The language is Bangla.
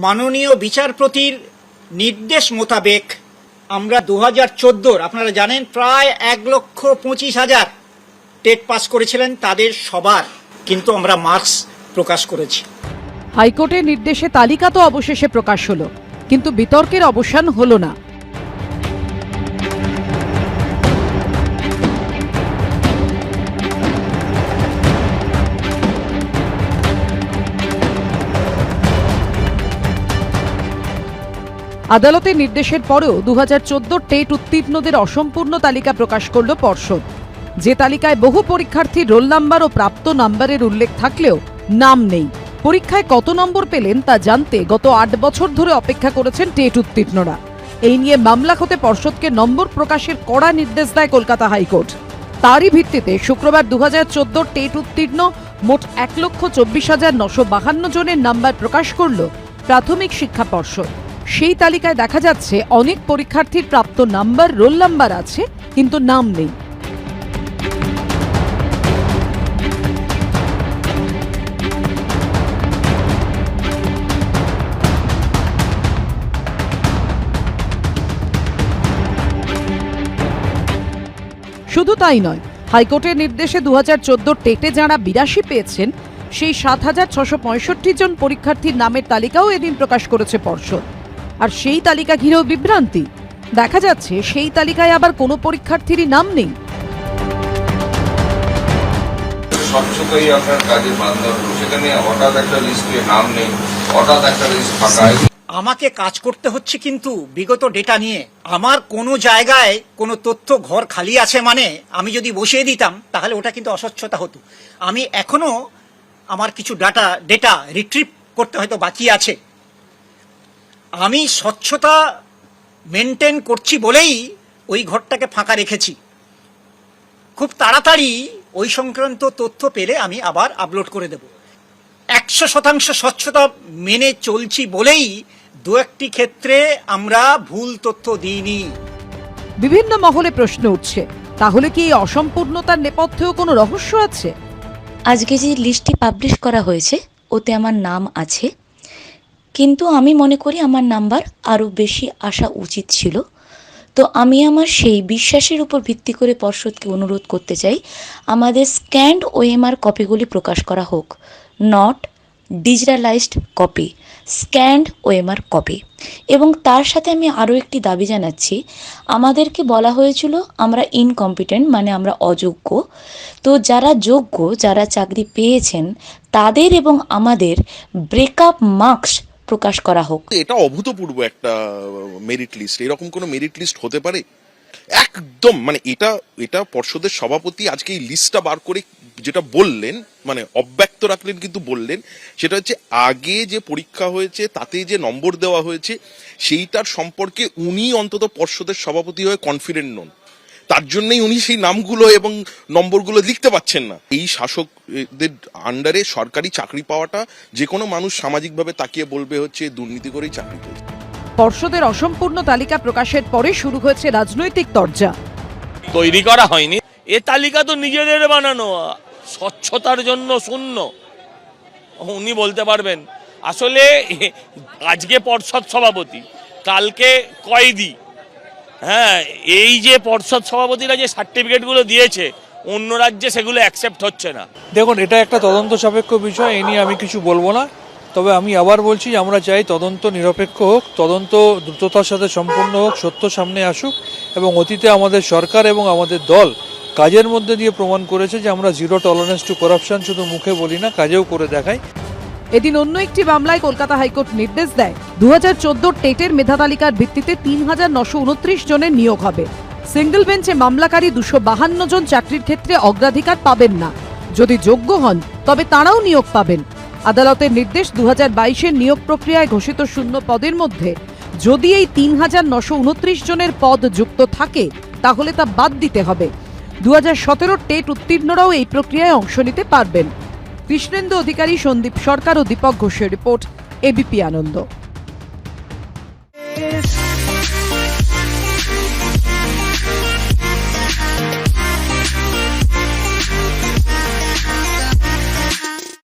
মাননীয় বিচারপতির নির্দেশ মোতাবেক আমরা 2014 আপনারা জানেন প্রায় 1,25,000 টেট পাস করেছিলেন, তাদের সবার কিন্তু আমরা মার্কস প্রকাশ করেছি। হাইকোর্টের নির্দেশে তালিকা তো অবশেষে প্রকাশ হলো, কিন্তু বিতর্কের অবসান হলো না। আদালতের নির্দেশের পরেও 2014 টেট উত্তীর্ণদের অসম্পূর্ণ তালিকা প্রকাশ করল পর্ষদ। যে তালিকায় বহু পরীক্ষার্থীর রোল নাম্বার ও প্রাপ্ত নাম্বারের উল্লেখ থাকলেও নাম নেই। পরীক্ষায় কত নম্বর পেলেন তা জানতে গত 8 বছর ধরে অপেক্ষা করেছেন টেট উত্তীর্ণরা। এই নিয়ে মামলা হতে পর্ষদকে নম্বর প্রকাশের কড়া নির্দেশ দেয় কলকাতা হাইকোর্ট। তারই ভিত্তিতে শুক্রবার 2014 টেট উত্তীর্ণ মোট 1,24,952 জনের নাম্বার প্রকাশ করল প্রাথমিক শিক্ষা পর্ষদ। সেই তালিকায় দেখা যাচ্ছে অনেক পরীক্ষার্থীর প্রাপ্ত নাম্বার, রোল নাম্বার আছে, কিন্তু নাম নেই। শুধু তাই নয়, হাইকোর্টের নির্দেশে 2014 টেটে যাঁরা 82 পেয়েছেন সেই 7,665 জন পরীক্ষার্থীর নামের তালিকাও এদিন প্রকাশ করেছে পর্ষদ। আর সেই তালিকা ঘিরেও বিভ্রান্তি। দেখা যাচ্ছে সেই তালিকায় আবার কোনো পরীক্ষার্থীরই নাম নেই। স্বচ্ছতাই আপনার কাজে বান্ধব, সেখানে হঠাৎ একটা লিস্টে নাম নেই, হঠাৎ একটা লিস্ট ফাঁকা। আমাকে কাজ করতে হচ্ছে কিন্তু বিগত ডেটা নিয়ে। আমার কোনো জায়গায় কোনো তথ্য ঘর খালি আছে মানে আমি যদি বসিয়ে দিতাম তাহলে ওটা কিন্তু অস্বচ্ছতা হতো। আমি এখনো আমার কিছু ডেটা রিট্রিভ করতে হয়তো বাকি আছে। আমি স্বচ্ছতা মেনটেন করছি বলেই ওই ঘরটাকে ফাঁকা রেখেছি। খুব তাড়াতাড়ি ওই সংক্রান্ত তথ্য পেলে আমি আবার আপলোড করে দেব। 100% স্বচ্ছতা মেনে চলছি বলেই দু একটি ক্ষেত্রে আমরা ভুল তথ্য দিইনি। বিভিন্ন মহলে প্রশ্ন উঠছে, তাহলে কি এই অসম্পূর্ণতার নেপথ্যেও কোনো রহস্য আছে? আজকে যে লিস্টটি পাবলিশ করা হয়েছে ওতে আমার নাম আছে, কিন্তু আমি মনে করি আমার নাম্বার আরও বেশি আসা উচিত ছিল। তো আমি আমার সেই বিশ্বাসের উপর ভিত্তি করে পর্ষদকে অনুরোধ করতে চাই আমাদের স্ক্যান্ড ওএমআর কপিগুলি প্রকাশ করা হোক, not digitalised copy, scanned OMR copy. এবং তার সাথে আমি আরও একটি দাবি জানাচ্ছি, আমাদেরকে বলা হয়েছিল আমরা ইনকম্পিটেন্ট, মানে আমরা অযোগ্য। তো যারা যোগ্য, যারা চাকরি পেয়েছেন তাদের এবং আমাদের ব্রেকআপ মার্কস প্রকাশ করা হোক। এটা অভূতপূর্ব একটা মেরিট লিস্ট। এরকম কোনো মেরিট লিস্ট হতে পারে? একদম মানে এটা পর্ষদের সভাপতি আজকে এই লিস্টটা বার করে যেটা বললেন, মানে অব্যক্ত রাখলেন কিন্তু বললেন, সেটা হচ্ছে আগে যে পরীক্ষা হয়েছে তাতে যে নম্বর দেওয়া হয়েছে সেইটার সম্পর্কে উনি অন্তত পর্ষদের সভাপতি হয়ে কনফিডেন্ট নন। তার জন্যই উনি সেই নামগুলো এবং নম্বরগুলো লিখতে পাচ্ছেন না। এই শাসকদের আন্ডারে সরকারি চাকরি পাওয়াটা যে কোনো মানুষ সামাজিকভাবে তাকিয়ে বলবে হচ্ছে দুর্নীতি করেই চাকরি পেয়েছে। পর্ষদের অসম্পূর্ণ তালিকা প্রকাশের পরে শুরু হয়েছে রাজনৈতিক তরজা। তৈরি করা হয়নি, এ তালিকা তো নিজেদের বানানো, স্বচ্ছতার জন্য শূন্য। উনি বলতে পারবেন আসলে আজকে পর্ষদ সভাপতি, কালকে কয়েদি। হ্যাঁ, এই যে পর্ষদ সভাপতিরা যে সার্টিফিকেটগুলো দিয়েছে অন্য রাজ্যে সেগুলো অ্যাকসেপ্ট হচ্ছে না। দেখুন, এটা একটা তদন্ত সাপেক্ষ বিষয়, এ নিয়ে আমি কিছু বলবো না। তবে আমি আবার বলছি আমরা চাই তদন্ত নিরপেক্ষ হোক, তদন্ত দ্রুততার সাথে সম্পূর্ণ হোক, সত্য সামনে আসুক। এবং অতীতে আমাদের সরকার এবং আমাদের দল কাজের মধ্যে দিয়ে প্রমাণ করেছে যে আমরা জিরো টলারেন্স টু করাপশন শুধু মুখে বলি না, কাজেও করে দেখাই। এদিন অন্য একটি মামলায় কলকাতা হাইকোর্ট নির্দেশ দেয় 2014 টেটের মেধা তালিকার ভিত্তিতে 3,929 জনের নিয়োগ হবে। সিঙ্গল বেঞ্চে মামলাকারী 252 জন চাকরির ক্ষেত্রে অগ্রাধিকার পাবেন না। যদি যোগ্য হন তবে তাঁরাও নিয়োগ পাবেন। আদালতের নির্দেশ 2022-এর নিয়োগ প্রক্রিয়ায় ঘোষিত শূন্য পদের মধ্যে যদি এই 3,929 জনের পদ যুক্ত থাকে তাহলে তা বাদ দিতে হবে। 2017 টেট উত্তীর্ণরাও এই প্রক্রিয়ায় অংশ নিতে পারবেন। কৃষ্ণেন্দু অধিকারী, সন্দীপ সরকার ও দীপক ঘোষের রিপোর্ট, এবিপি আনন্দ।